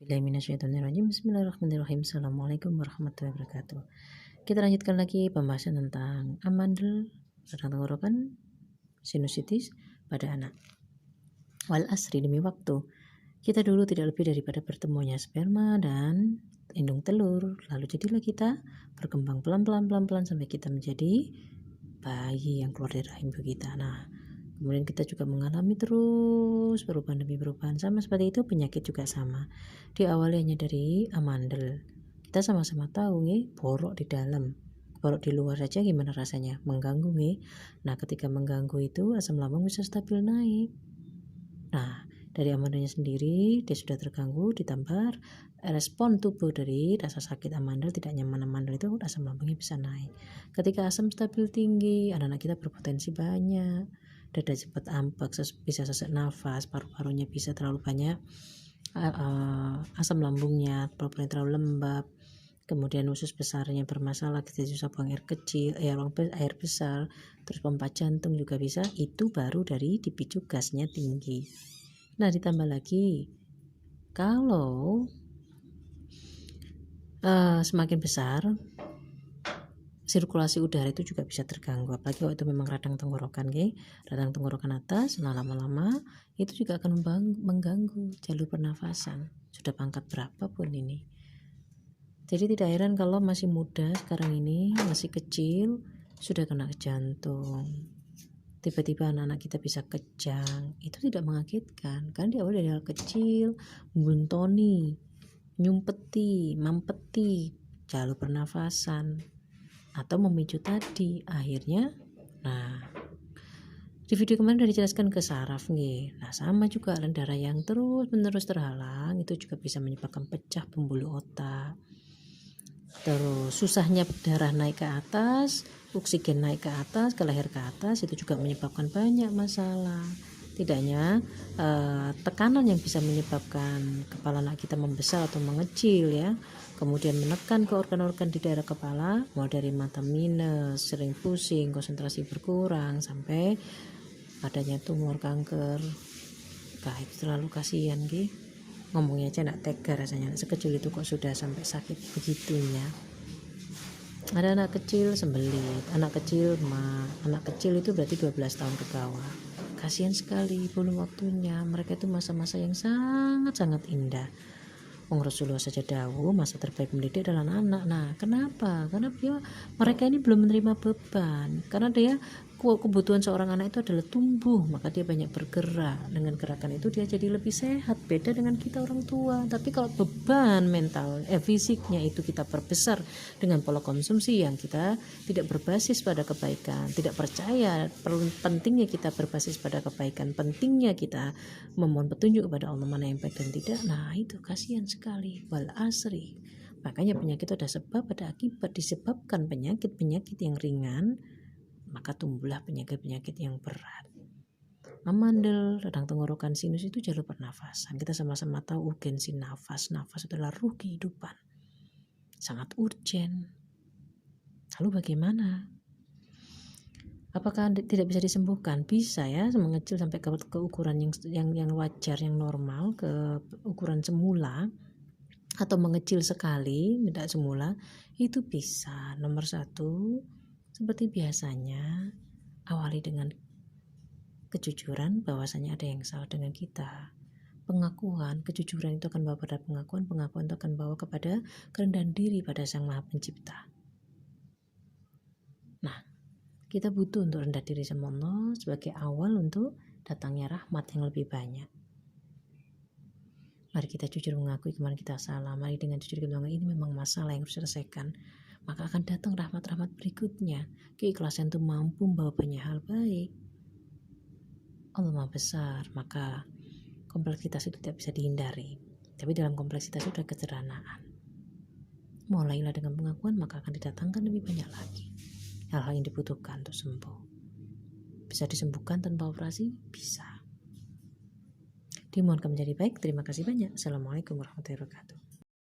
Bismillahirrahmanirrahim. Bismillahirrahmanirrahim. Assalamualaikum warahmatullahi wabarakatuh. Kita lanjutkan lagi pembahasan tentang amandel, radang tenggorokan, sinusitis pada anak. Wal asri, demi waktu. Kita dulu tidak lebih daripada bertemunya sperma dan indung telur. Lalu jadilah kita berkembang pelan-pelan sampai kita menjadi bayi yang keluar dari rahim ibu kita. Nah, kemudian kita juga mengalami terus perubahan demi perubahan. Sama seperti itu penyakit juga sama. Diawali hanya dari amandel. Kita sama-sama tahu nih, borok di dalam. Borok di luar saja gimana rasanya? Mengganggu nih. Nah, ketika mengganggu itu asam lambung bisa stabil naik. Nah, dari amandelnya sendiri dia sudah terganggu, ditambah respon tubuh dari rasa sakit amandel, tidak nyaman amandel, itu asam lambungnya bisa naik. Ketika asam stabil tinggi, anak-anak kita berpotensi banyak. Dada cepat ambek, bisa sesak nafas, paru-parunya bisa terlalu banyak asam lambungnya, paru-parunya terlalu lembab. Kemudian usus besarnya bermasalah, kita susah buang air kecil, air besar, terus pompa jantung juga bisa. Itu baru dari dipicu gasnya tinggi. Nah, ditambah lagi kalau semakin besar, sirkulasi udara itu juga bisa terganggu, apalagi kalau itu memang radang tenggorokan, radang tenggorokan atas. Nah, lama-lama itu juga akan mengganggu jalur pernafasan, sudah pangkat berapapun ini. Jadi tidak heran kalau masih muda sekarang ini, masih kecil, sudah kena jantung. Tiba-tiba anak-anak kita bisa kejang. Itu tidak mengagetkan, karena dia awal dari hal kecil, membuntoni, nyumpeti, mampeti jalur pernafasan, atau memicu tadi. Akhirnya, nah, di video kemarin sudah dijelaskan ke saraf nih. Nah, sama juga aliran darah yang terus-menerus terhalang itu juga bisa menyebabkan pecah pembuluh otak. Terus susahnya darah naik ke atas, oksigen naik ke atas, ke leher ke atas, itu juga menyebabkan banyak masalah. Tidak hanya tekanan yang bisa menyebabkan kepala anak kita membesar atau mengecil ya, kemudian menekan ke organ-organ di daerah kepala, mulai dari mata minus, sering pusing, konsentrasi berkurang, sampai adanya tumor, kanker. Nah, itu terlalu kasihan gitu. Ngomongnya aja enggak tega rasanya, sekecil itu kok sudah sampai sakit begitunya. Ada anak kecil sembelit, anak kecil itu berarti 12 tahun ke bawah. Kasihan sekali, belum waktunya. Mereka itu masa-masa yang sangat-sangat indah. Rasulullah saja dawuh masa terbaik mendidik adalah anak. Nah, kenapa? Karena mereka ini belum menerima beban. Karena dia kebutuhan seorang anak itu adalah tumbuh, maka dia banyak bergerak. Dengan gerakan itu dia jadi lebih sehat. Beda dengan kita orang tua. Tapi kalau beban mental, fisiknya itu kita perbesar dengan pola konsumsi yang kita tidak berbasis pada kebaikan, tidak percaya pentingnya kita berbasis pada kebaikan, pentingnya kita memohon petunjuk kepada Allah mana yang baik dan tidak. Nah, itu kasihan sekali. Wal asri. Makanya penyakit itu ada sebab, ada akibat. Disebabkan penyakit yang ringan, maka tumbuhlah penyakit-penyakit yang berat. Amandel, radang tenggorokan, sinus itu jalur pernafasan. Kita sama-sama tahu urgensi nafas. Nafas adalah ruh kehidupan. Sangat urgen. Lalu bagaimana? Apakah tidak bisa disembuhkan? Bisa ya, mengecil sampai ke ukuran yang wajar, yang normal, ke ukuran semula, atau mengecil sekali, tidak semula, itu bisa. Nomor 1, seperti biasanya, awali dengan kejujuran bahwasanya ada yang salah dengan kita. Pengakuan, kejujuran itu akan bawa pada pengakuan itu akan bawa kepada kerendahan diri pada Sang Maha Pencipta. Nah, kita butuh untuk rendah diri sama Allah sebagai awal untuk datangnya rahmat yang lebih banyak. Mari kita jujur mengakui kemarin kita salah. Mari dengan jujur kita mengakui ini memang masalah yang harus diselesaikan. Maka akan datang rahmat-rahmat berikutnya. Keikhlasan itu mampu membawa banyak hal baik. Allah Maha Besar, maka kompleksitas itu tidak bisa dihindari. Tapi dalam kompleksitas itu ada kesederhanaan. Mulailah dengan pengakuan, maka akan didatangkan lebih banyak lagi hal-hal yang dibutuhkan untuk sembuh. Bisa disembuhkan tanpa operasi? Bisa. Dimohonkan menjadi baik. Terima kasih banyak. Assalamualaikum warahmatullahi wabarakatuh.